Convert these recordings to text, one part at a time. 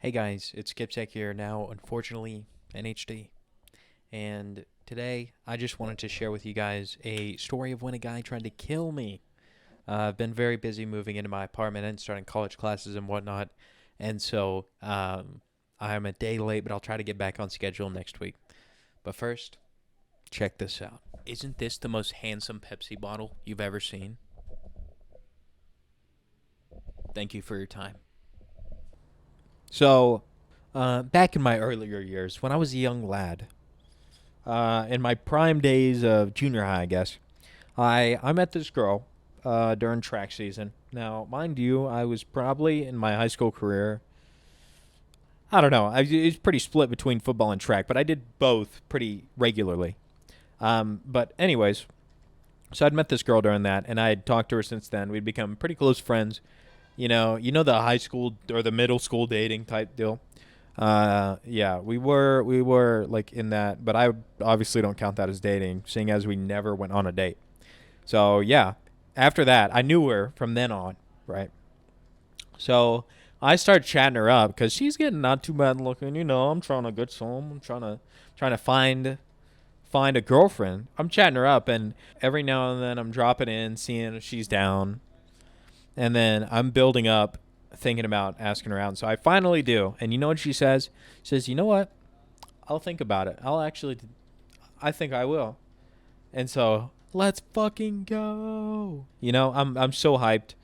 Hey guys, it's Kipzek here now, unfortunately, in HD. And today, I just wanted to share with you guys a story of when a guy tried to kill me. I've been very busy moving into my apartment and starting college classes and whatnot. And so, I'm a day late, but I'll try to get back on schedule next week. But first, check this out. Isn't this the most handsome Pepsi bottle you've ever seen? Thank you for your time. So, back in my earlier years, when I was a young lad, in my prime days of junior high, I guess, I met this girl during track season. Now, mind you, I was probably in my high school career. I don't know. It was pretty split between football and track, but I did both pretty regularly. But anyways, so I'd met this girl during that, and I had talked to her since then. We'd become pretty close friends. You know the high school or the middle school dating type deal. Yeah, we were like in that, but I obviously don't count that as dating, seeing as we never went on a date. So yeah, after that, I knew her from then on, right? So I started chatting her up because she's getting not too bad looking. I'm trying to get some. I'm trying to find a girlfriend. I'm chatting her up, and every now and then I'm dropping in, seeing if she's down, and then I'm building up, thinking about asking her out. And so I finally do. And you know what she says? She says, "You know what? I'll think about it. I think I will." And so let's fucking go. I'm so hyped.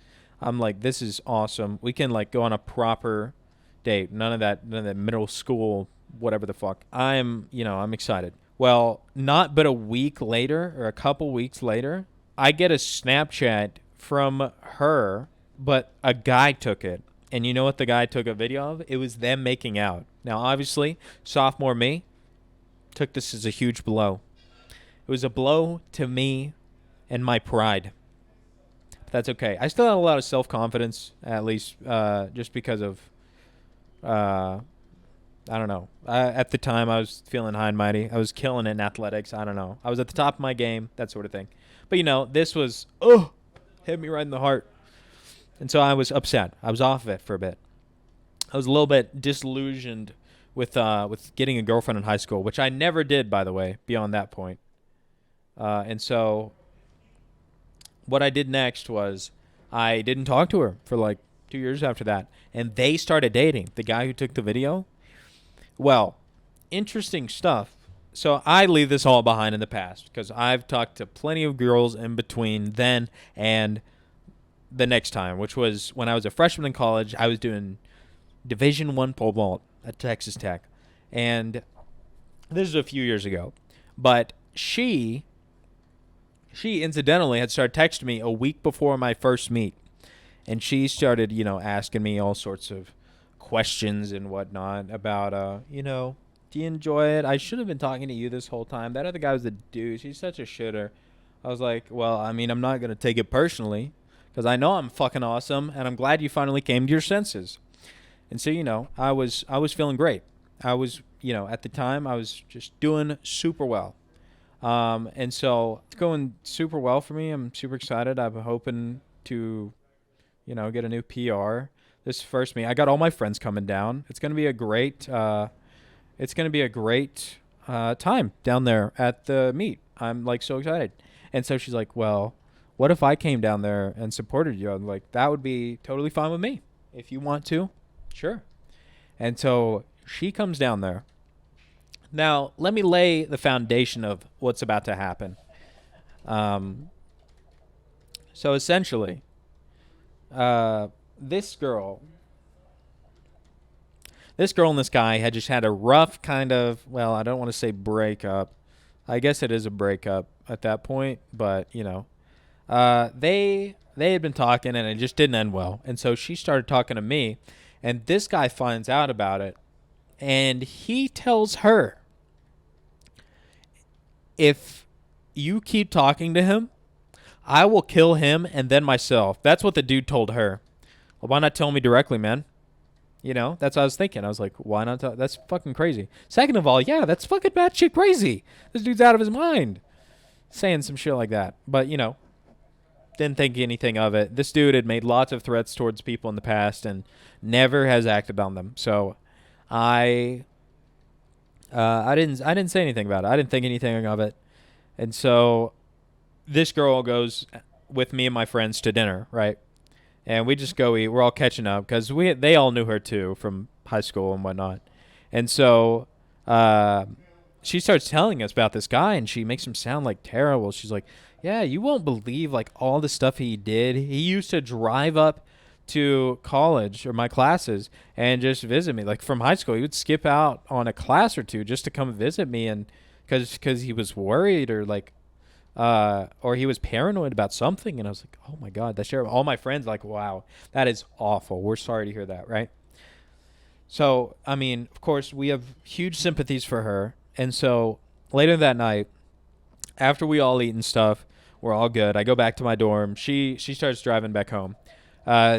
I'm like, this is awesome. We can like go on a proper date. None of that middle school, whatever the fuck. I'm excited. Well, not but a week later or a couple weeks later, I get a Snapchat from her, but a guy took it. And you know what the guy took a video of? It was them making out. Now, obviously, sophomore me took this as a huge blow. It was a blow to me and my pride. But that's okay. I still had a lot of self confidence, at least, just because of, I don't know. At the time, I was feeling high and mighty. I was killing it in athletics. I don't know. I was at the top of my game, that sort of thing. But, this was, hit me right in the heart. And so I was upset. I was off of it for a bit. I was a little bit disillusioned with getting a girlfriend in high school, which I never did, by the way, beyond that point. And so what I did next was I didn't talk to her for like 2 years after that. And they started dating. The guy who took the video. Well, interesting stuff. So I leave this all behind in the past because I've talked to plenty of girls in between then and the next time, which was when I was a freshman in college. I was doing Division I pole vault at Texas Tech, and this is a few years ago. But she incidentally had started texting me a week before my first meet, and she started asking me all sorts of questions and whatnot about do you enjoy it? I should have been talking to you this whole time. That other guy was a dude. She's such a shitter. I was like, well, I mean, I'm not gonna take it personally because I know I'm fucking awesome, and I'm glad you finally came to your senses. And so, I was feeling great. I was, at the time, I was just doing super well. And so it's going super well for me. I'm super excited. I'm hoping to, get a new PR. This first meet, I got all my friends coming down. It's gonna be a great. It's gonna be a great time down there at the meet. I'm like so excited. And so she's like, well, what if I came down there and supported you? I'm like, that would be totally fine with me. If you want to, sure. And so she comes down there. Now, let me lay the foundation of what's about to happen. Um, so essentially, this girl, and this guy had just had a rough kind of, well, I don't want to say breakup. I guess it is a breakup at that point, but they had been talking and it just didn't end well. And so she started talking to me, and this guy finds out about it, and he tells her, if you keep talking to him, I will kill him and then myself. That's what the dude told her. Well, why not tell me directly, man? That's what I was thinking. I was like, why not tell? That's fucking crazy. Second of all, yeah, that's fucking batshit crazy. This dude's out of his mind saying some shit like that. But, didn't think anything of it. This dude had made lots of threats towards people in the past and never has acted on them. So I I didn't say anything about it. I didn't think anything of it. And so this girl goes with me and my friends to dinner, right? And we just go eat. We're all catching up because they all knew her too from high school and whatnot. And so uh, she starts telling us about this guy, and she makes him sound like terrible. She's like, "Yeah, you won't believe like all the stuff he did. He used to drive up to college or my classes and just visit me. Like from high school, he would skip out on a class or two just to come visit me, and because he was worried or he was paranoid about something." And I was like, "Oh my god, that's terrible." All my friends like, "Wow, that is awful. We're sorry to hear that." Right? So I mean, of course, we have huge sympathies for her. And so later that night, after we all eat and stuff, we're all good. I go back to my dorm. She starts driving back home.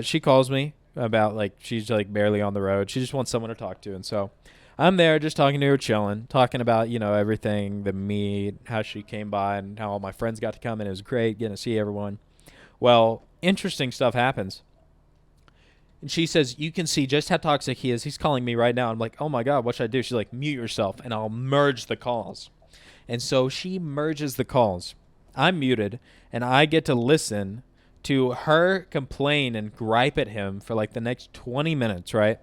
She calls me about like she's like barely on the road. She just wants someone to talk to, and so I'm there just talking to her, chilling, talking about everything, the meet, how she came by, and how all my friends got to come, and it was great getting to see everyone. Well, interesting stuff happens. And she says, "You can see just how toxic he is. He's calling me right now." I'm like, "Oh my God, what should I do?" She's like, "Mute yourself and I'll merge the calls." And so she merges the calls. I'm muted and I get to listen to her complain and gripe at him for like the next 20 minutes, right?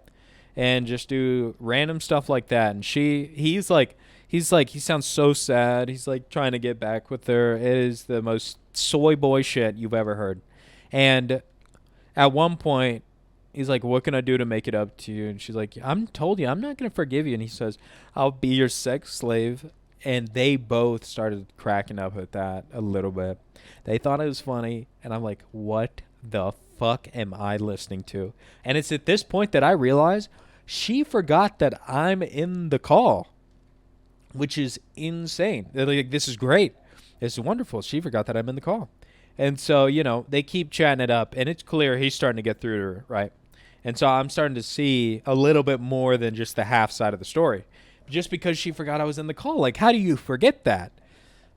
And just do random stuff like that. And he's like, he sounds so sad. He's like trying to get back with her. It is the most soy boy shit you've ever heard. And at one point, he's like, "What can I do to make it up to you?" And she's like, "I'm told you, I'm not going to forgive you." And he says, "I'll be your sex slave." And they both started cracking up at that a little bit. They thought it was funny. And I'm like, what the fuck am I listening to? And it's at this point that I realize she forgot that I'm in the call, which is insane. They're like, "This is great. This is wonderful." She forgot that I'm in the call. And so, they keep chatting it up, and it's clear he's starting to get through to her, right? And so I'm starting to see a little bit more than just the half side of the story. Just because she forgot I was in the call. Like, how do you forget that?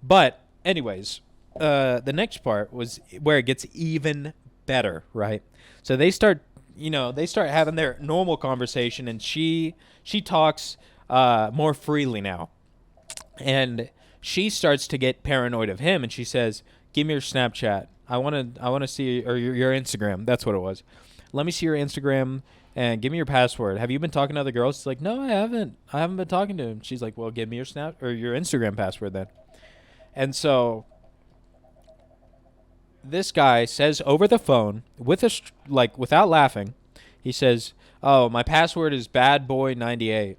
But, anyways, the next part was where it gets even better, right? So they start having their normal conversation, and she talks more freely now. And she starts to get paranoid of him, and she says, "Give me your Snapchat. I want to see, or your Instagram." That's what it was. "Let me see your Instagram and give me your password. Have you been talking to other girls?" She's like, "No, I haven't. I haven't been talking to him." She's like, "Well, give me your Snap or your Instagram password then." And so this guy says over the phone like without laughing, he says, "Oh, my password is bad boy 98."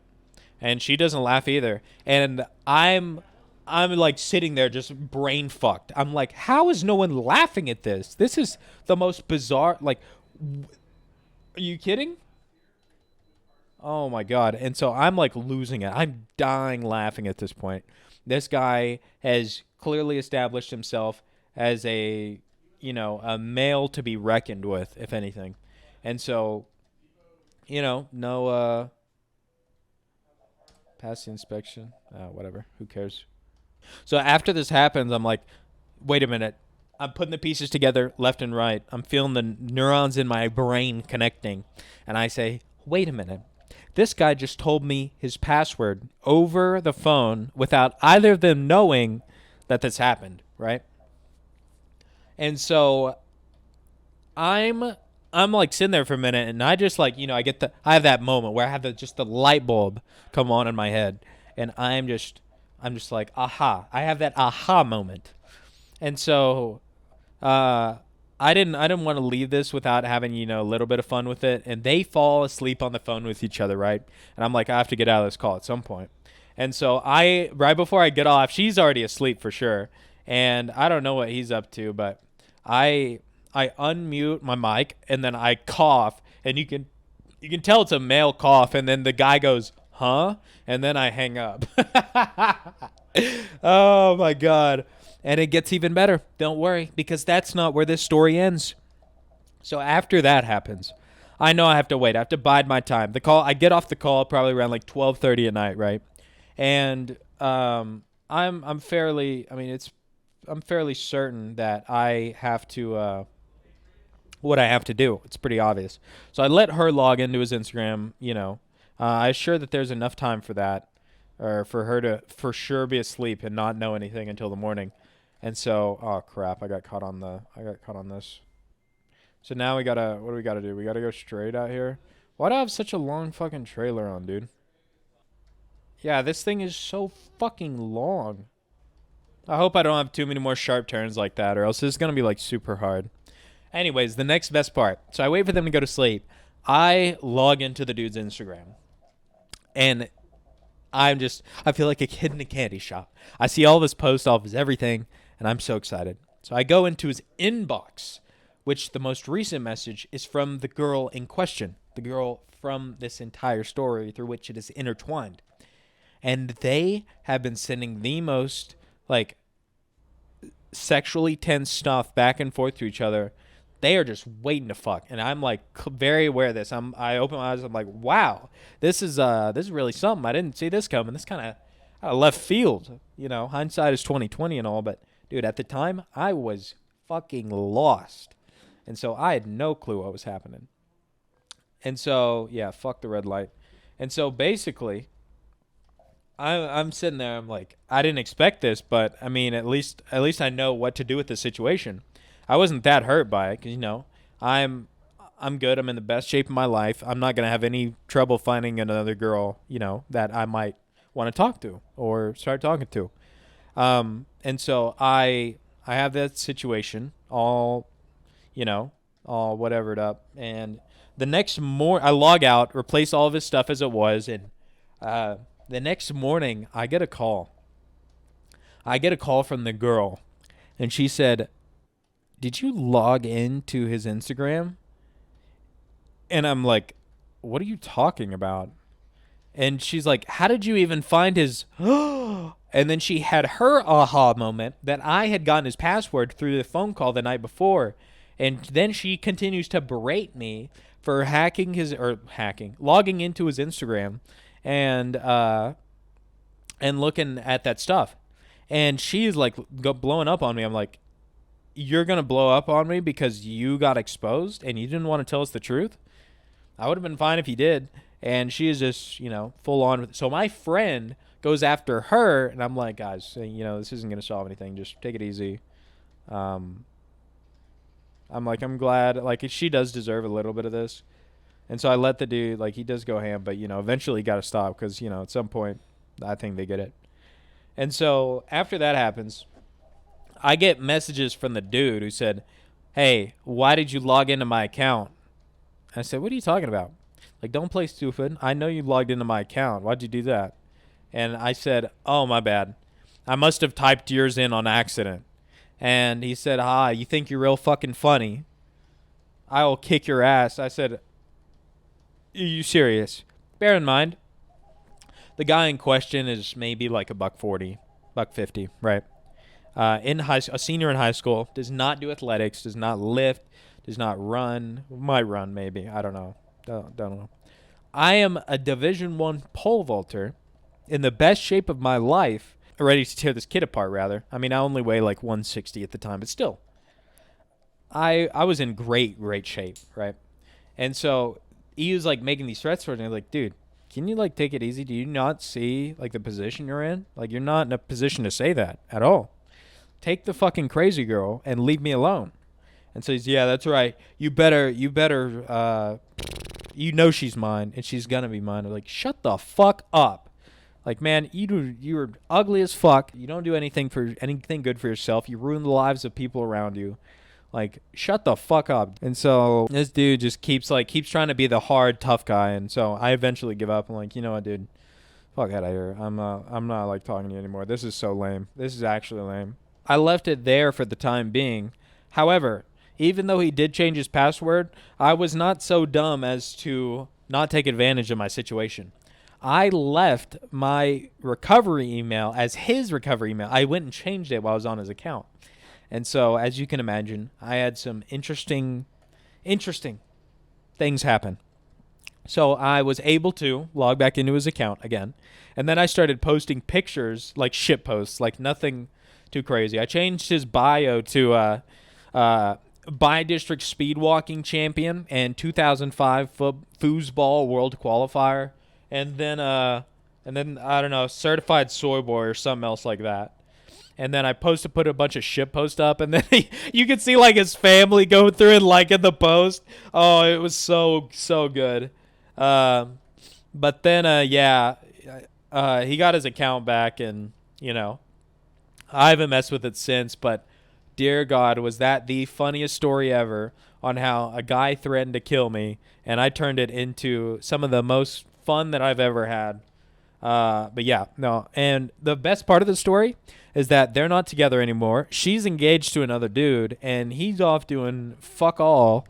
And she doesn't laugh either. And I'm like sitting there just brain fucked. I'm like, how is no one laughing at this? This is the most bizarre. Like, are you kidding? Oh my god. And so I'm like losing it. I'm dying laughing at this point. This guy has clearly established himself as a male to be reckoned with, if anything. And so, no pass the inspection. Whatever. Who cares? So after this happens, I'm like, wait a minute. I'm putting the pieces together left and right. I'm feeling the neurons in my brain connecting. And I say, wait a minute. This guy just told me his password over the phone without either of them knowing that this happened, right? And so I'm I'm like sitting there for a minute, and I just like I have that moment where I have just the light bulb come on in my head, and I'm just like, aha. I have that aha moment. And so I didn't want to leave this without having a little bit of fun with it. And they fall asleep on the phone with each other, right? And I'm like, I have to get out of this call at some point. And so I right before I get off, she's already asleep for sure, and I don't know what he's up to, but I I unmute my mic and then I cough, and you can tell it's a male cough, and then the guy goes, "Huh?" And then I hang up. Oh my god. And it gets even better. Don't worry, because that's not where this story ends. So after that happens, I know I have to wait. I have to bide my time. I get off the call probably around like 12:30 at night, right? And I'm fairly, I mean, I'm fairly certain that I have to what I have to do. It's pretty obvious. So I let her log into his Instagram, I assure that there's enough time for that, or for her to for sure be asleep and not know anything until the morning. And so, oh crap, I got caught on this. So now we gotta, what do we gotta do? We gotta go straight out here. Why do I have such a long fucking trailer on, dude? Yeah, this thing is so fucking long. I hope I don't have too many more sharp turns like that, or else this is gonna be like super hard. Anyways, the next best part. So I wait for them to go to sleep. I log into the dude's Instagram, and I feel like a kid in a candy shop. I see all of his posts, all of his everything, and I'm so excited. So I go into his inbox, which the most recent message is from the girl in question, the girl from this entire story through which it is intertwined. And they have been sending the most, like, sexually tense stuff back and forth to each other. They are just waiting to fuck, and I'm like very aware of this. I open my eyes. I'm like, wow, this is really something. I didn't see this coming. This kind of left field. You know, hindsight is 2020 and all, but dude, at the time I was fucking lost, and so I had no clue what was happening. And so yeah, fuck the red light. And so basically, I'm sitting there. I'm like, I didn't expect this, but I mean, at least I know what to do with the situation. I wasn't that hurt by it because I'm I'm good. I'm in the best shape of my life. I'm not gonna have any trouble finding another girl that I might want to talk to or start talking to. And so I have that situation all all whatevered up, and the next I log out, replace all of his stuff as it was, and the next morning I get a call. I get a call from the girl, and she said, "Did you log into his Instagram?" And I'm like, "What are you talking about?" And she's like, "How did you even find his?" And then she had her aha moment that I had gotten his password through the phone call the night before. And then she continues to berate me for logging into his Instagram and looking at that stuff. And she's like blowing up on me. I'm like, "You're going to blow up on me because you got exposed and you didn't want to tell us the truth?" I would have been fine if you did. And she is just, full on with it. So my friend goes after her, and I'm like, "Guys, this isn't going to solve anything. Just take it easy." Um, I'm like, I'm glad. Like, she does deserve a little bit of this. And so I let the dude, like, he does go ham, but, eventually got to stop because, at some point, I think they get it. And so after that happens, I get messages from the dude who said, "Hey, why did you log into my account?" I said, "What are you talking about? Like, don't play stupid. I know you logged into my account. Why'd you do that?" And I said, "Oh, my bad. I must have typed yours in on accident." And he said, "You think you're real fucking funny? I will kick your ass." I said, "Are you serious?" Bear in mind, the guy in question is maybe like a $140, $150, right? A senior in high school, does not do athletics, does not lift, does not run. Might run maybe. I don't know. Don't know. I am a Division I pole vaulter in the best shape of my life, ready to tear this kid apart, rather. I mean, I only weigh like 160 at the time, but still. I was in great shape, right? And so he was like making these threats for me. Like, "Dude, can you like take it easy? Do you not see like the position you're in? Like, you're not in a position to say that at all. Take the fucking crazy girl and leave me alone." And so he's, "Yeah, that's right. You better, she's mine and she's gonna be mine." I'm like, "Shut the fuck up. Like, man, you're ugly as fuck. You don't do anything good for yourself. You ruin the lives of people around you. Like, shut the fuck up." And so this dude just keeps trying to be the hard, tough guy. And so I eventually give up. I'm like, "You know what, dude? Fuck out of here. I'm not like talking to you anymore. This is so lame. This is actually lame." I left it there for the time being. However, even though he did change his password, I was not so dumb as to not take advantage of my situation. I left my recovery email as his recovery email. I went and changed it while I was on his account. And so, as you can imagine, I had some interesting things happen. So I was able to log back into his account again. And then I started posting pictures, like shit posts, like nothing too crazy. I changed his bio to bi-district speed walking champion and 2005 foosball world qualifier. and then I don't know, certified soy boy or something else like that. And then I put a bunch of shit post up, and then you could see like his family going through and liking the post. Oh, it was so good. Um, but then yeah, he got his account back, and I haven't messed with it since. But dear God, was that the funniest story ever on how a guy threatened to kill me, and I turned it into some of the most fun that I've ever had. But yeah, no. And the best part of the story is that they're not together anymore. She's engaged to another dude, and he's off doing fuck all.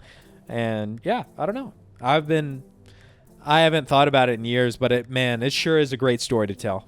And yeah, I don't know. I haven't thought about it in years, but it sure is a great story to tell.